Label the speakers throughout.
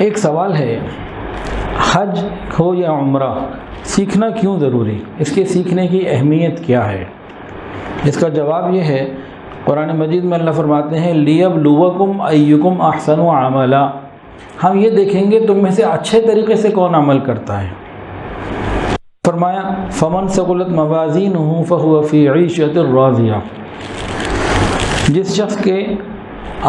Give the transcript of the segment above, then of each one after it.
Speaker 1: ایک سوال ہے، حج ہو یا عمرہ سیکھنا کیوں ضروری؟ اس کے سیکھنے کی اہمیت کیا ہے؟ اس کا جواب یہ ہے، قرآن مجید میں اللہ فرماتے ہیں لِيَبْلُوَكُمْ أَيُّكُمْ أَحْسَنُ عَمَلًا، ہم یہ دیکھیں گے تم میں سے اچھے طریقے سے کون عمل کرتا ہے۔ فرمایا فَمَنْ ثَقُلَتْ مَوَازِينُهُ فَهُوَ فِي عِيشَةٍ رَاضِيَةٍ، جس شخص کے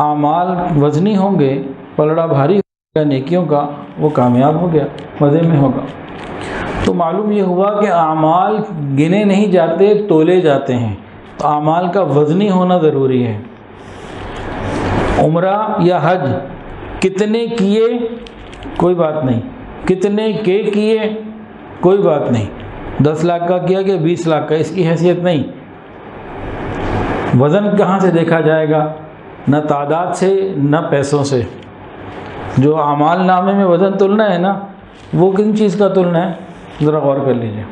Speaker 1: اعمال وزنی ہوں گے، پلڑا بھاری ہوگا نیکیوں کا، وہ کامیاب ہو گیا، مزے میں ہوگا۔ تو معلوم یہ ہوا کہ اعمال گنے نہیں جاتے، تولے جاتے ہیں، تو اعمال کا وزنی ہونا ضروری ہے۔ عمرہ یا حج کتنے کیے کوئی بات نہیں، کتنے کے کیے کوئی بات نہیں، 10 لاکھ کا کیا کہ 20 لاکھ کا، اس کی حیثیت نہیں۔ وزن کہاں سے دیکھا جائے گا؟ نہ تعداد سے نہ پیسوں سے۔ جو اعمال نامے میں وزن تلنا ہے نا، وہ کن چیز کا تلنا ہے؟ ذرا غور کر لیجیے۔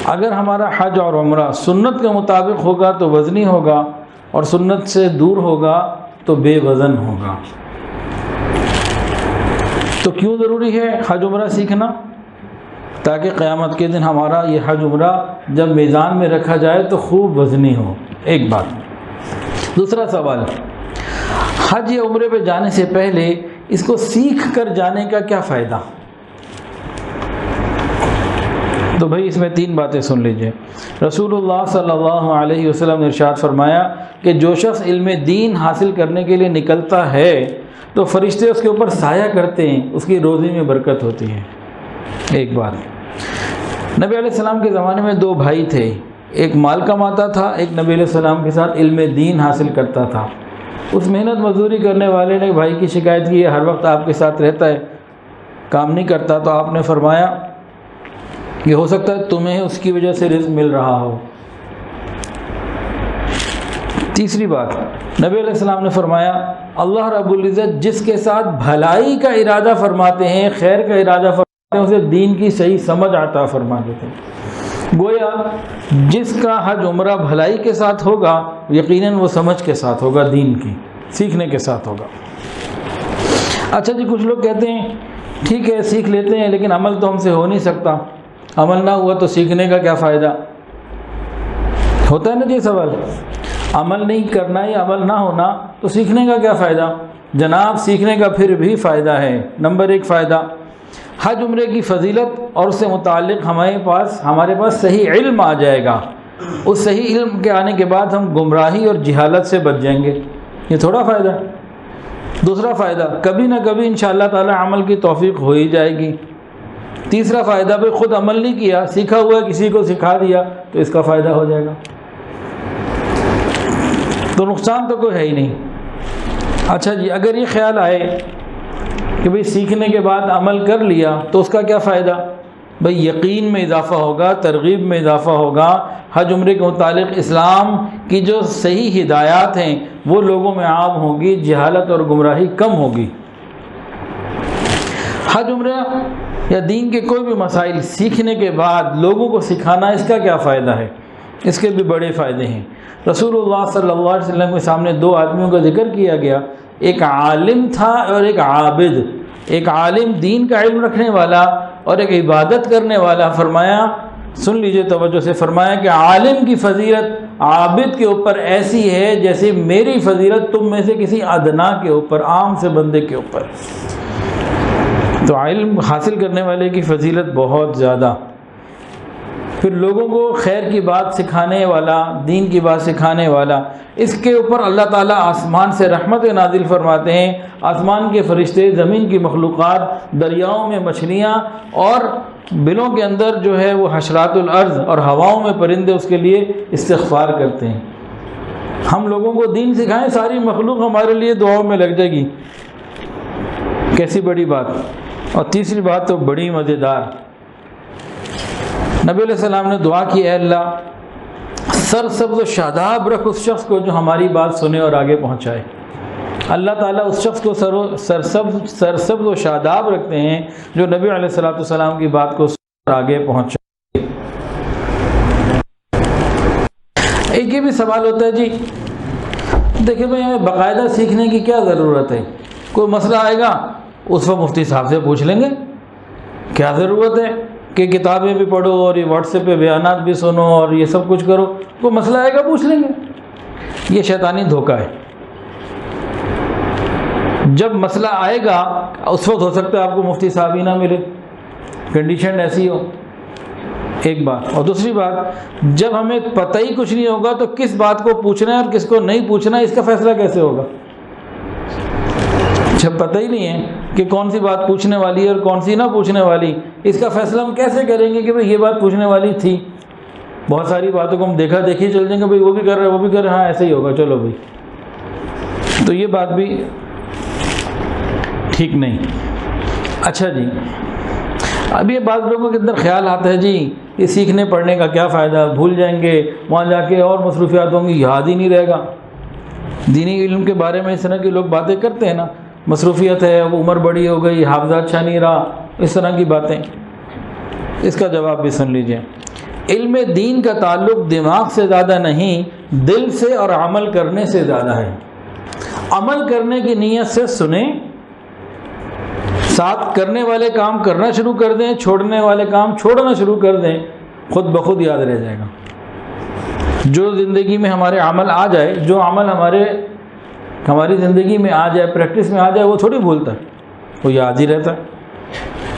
Speaker 1: اگر ہمارا حج اور عمرہ سنت کے مطابق ہوگا تو وزنی ہوگا، اور سنت سے دور ہوگا تو بے وزن ہوگا۔ تو کیوں ضروری ہے حج عمرہ سیکھنا؟ تاکہ قیامت کے دن ہمارا یہ حج عمرہ جب میزان میں رکھا جائے تو خوب وزنی ہو، ایک بات۔ دوسرا سوال، حج یا عمرے پہ جانے سے پہلے اس کو سیکھ کر جانے کا کیا فائدہ؟ تو بھائی اس میں 3 باتیں سن لیجئے۔ رسول اللہ صلی اللہ علیہ وسلم نے ارشاد فرمایا کہ جو شخص علم دین حاصل کرنے کے لیے نکلتا ہے تو فرشتے اس کے اوپر سایہ کرتے ہیں، اس کی روزی میں برکت ہوتی ہے۔ ایک بات، نبی علیہ السلام کے زمانے میں 2 بھائی تھے، ایک مال کماتا تھا، ایک نبی علیہ السلام کے ساتھ علم دین حاصل کرتا تھا۔ اس محنت مزدوری کرنے والے نے بھائی کی شکایت کی، ہر وقت آپ کے ساتھ رہتا ہے، کام نہیں کرتا، تو آپ نے فرمایا یہ ہو سکتا ہے تمہیں اس کی وجہ سے رزق مل رہا ہو۔ تیسری بات، نبی علیہ السلام نے فرمایا اللہ رب العزت جس کے ساتھ بھلائی کا ارادہ فرماتے ہیں، خیر کا ارادہ فرماتے ہیں، اسے دین کی صحیح سمجھ عطا فرما دیتے ہیں۔ گویا جس کا حج عمرہ بھلائی کے ساتھ ہوگا، یقیناً وہ سمجھ کے ساتھ ہوگا، دین کی سیکھنے کے ساتھ ہوگا۔ اچھا جی، کچھ لوگ کہتے ہیں ٹھیک ہے سیکھ لیتے ہیں لیکن عمل تو ہم سے ہو نہیں سکتا، عمل نہ ہوا تو سیکھنے کا کیا فائدہ؟ ہوتا ہے نا جی سوال، عمل نہیں کرنا یا عمل نہ ہونا تو سیکھنے کا کیا فائدہ؟ جناب سیکھنے کا پھر بھی فائدہ ہے۔ نمبر 1 فائدہ، حج عمرے کی فضیلت اور اس سے متعلق ہمارے پاس صحیح علم آ جائے گا۔ اس صحیح علم کے آنے کے بعد ہم گمراہی اور جہالت سے بچ جائیں گے، یہ تھوڑا فائدہ ہے۔ دوسرا فائدہ، کبھی نہ کبھی انشاءاللہ تعالی عمل کی توفیق ہو ہی جائے گی۔ تیسرا فائدہ، بھئی خود عمل نہیں کیا، سیکھا ہوا کسی کو سکھا دیا تو اس کا فائدہ ہو جائے گا، تو نقصان تو کوئی ہے ہی نہیں۔ اچھا جی، اگر یہ خیال آئے کہ بھئی سیکھنے کے بعد عمل کر لیا تو اس کا کیا فائدہ؟ بھئی یقین میں اضافہ ہوگا، ترغیب میں اضافہ ہوگا، حج عمرے کے متعلق اسلام کی جو صحیح ہدایات ہیں وہ لوگوں میں عام ہوگی، جہالت اور گمراہی کم ہوگی۔ حج عمرہ یا دین کے کوئی بھی مسائل سیکھنے کے بعد لوگوں کو سکھانا، اس کا کیا فائدہ ہے؟ اس کے بھی بڑے فائدے ہیں۔ رسول اللہ صلی اللہ علیہ وسلم کے سامنے 2 آدمیوں کا ذکر کیا گیا، ایک عالم تھا اور ایک عابد۔ ایک عالم دین کا علم رکھنے والا اور ایک عبادت کرنے والا۔ فرمایا، سن لیجئے توجہ سے، فرمایا کہ عالم کی فضیلت عابد کے اوپر ایسی ہے جیسے میری فضیلت تم میں سے کسی ادنا کے اوپر، عام سے بندے کے اوپر۔ تو علم حاصل کرنے والے کی فضیلت بہت زیادہ۔ پھر لوگوں کو خیر کی بات سکھانے والا، دین کی بات سکھانے والا، اس کے اوپر اللہ تعالیٰ آسمان سے رحمت نازل فرماتے ہیں۔ آسمان کے فرشتے، زمین کی مخلوقات، دریاؤں میں مچھلیاں اور بلوں کے اندر جو ہے وہ حشرات الارض، اور ہواؤں میں پرندے اس کے لیے استغفار کرتے ہیں۔ ہم لوگوں کو دین سکھائیں، ساری مخلوق ہمارے لیے دعاؤں میں لگ جائے گی، کیسی بڑی بات۔ اور تیسری بات تو بڑی مزیدار، نبی علیہ السلام نے دعا کی، اے اللہ سرسبز و شاداب رکھ اس شخص کو جو ہماری بات سنے اور آگے پہنچائے۔ اللہ تعالیٰ اس شخص کو سرسبز و شاداب رکھتے ہیں جو نبی علیہ السلام کی بات کو سنے اور آگے پہنچائے۔ ایک یہ بھی سوال ہوتا ہے جی، دیکھیں بھائی ہمیں باقاعدہ سیکھنے کی کیا ضرورت ہے؟ کوئی مسئلہ آئے گا اس وقت مفتی صاحب سے پوچھ لیں گے. کیا ضرورت ہے کہ کتابیں بھی پڑھو اور یہ واٹس ایپ پہ بیانات بھی سنو اور یہ سب کچھ کرو. کوئی مسئلہ آئے گا پوچھ لیں گے. یہ شیطانی دھوکہ ہے. جب مسئلہ آئے گا اس وقت ہو سکتا ہے آپ کو مفتی صاحب ہی نہ ملے، کنڈیشن ایسی ہو، ایک بات. اور دوسری بات، جب ہمیں پتہ ہی کچھ نہیں ہوگا تو کس بات کو پوچھنا ہے اور کس کو نہیں پوچھنا ہے اس کا فیصلہ کیسے ہوگا؟ جب پتہ ہی نہیں ہے کہ کون سی بات پوچھنے والی ہے اور کون سی نہ پوچھنے والی، اس کا فیصلہ ہم کیسے کریں گے کہ بھئی یہ بات پوچھنے والی تھی؟ بہت ساری باتوں کو ہم دیکھا دیکھی چل جائیں گے، بھئی وہ بھی کر رہے وہ بھی کر رہے، ہاں ایسے ہی ہوگا، چلو بھئی. تو یہ بات بھی ٹھیک نہیں. اچھا جی، اب یہ بعض لوگوں کے اندر خیال آتا ہے جی یہ سیکھنے پڑھنے کا کیا فائدہ، بھول جائیں گے، وہاں جا کے اور مصروفیات ہوں گی، یاد ہی نہیں رہے گا. دینی علم کے بارے میں اس طرح کی لوگ باتیں کرتے ہیں نا، مصروفیت ہے، وہ عمر بڑی ہو گئی، حافظہ اچھا نہیں رہا، اس طرح کی باتیں. اس کا جواب بھی سن لیجئے. علم دین کا تعلق دماغ سے زیادہ نہیں، دل سے اور عمل کرنے سے زیادہ ہے. عمل کرنے کی نیت سے سنیں، ساتھ کرنے والے کام کرنا شروع کر دیں، چھوڑنے والے کام چھوڑنا شروع کر دیں، خود بخود یاد رہ جائے گا. جو زندگی میں ہمارے عمل آ جائے، جو عمل ہماری زندگی میں آ جائے، پریکٹس میں آ جائے، وہ تھوڑی بھولتا ہے، وہ یاد ہی رہتا ہے.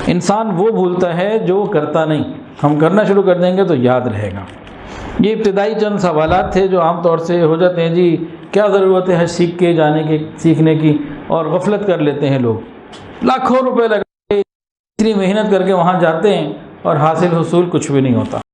Speaker 1: انسان وہ بھولتا ہے جو کرتا نہیں. ہم کرنا شروع کر دیں گے تو یاد رہے گا. یہ ابتدائی چند سوالات تھے جو عام طور سے ہو جاتے ہیں. جی کیا ضرورت ہے سیکھ کے جانے کی، سیکھنے کی، اور غفلت کر لیتے ہیں لوگ. لاکھوں روپے لگا کے اتنی محنت کر کے وہاں جاتے ہیں اور حاصل حصول کچھ بھی نہیں ہوتا.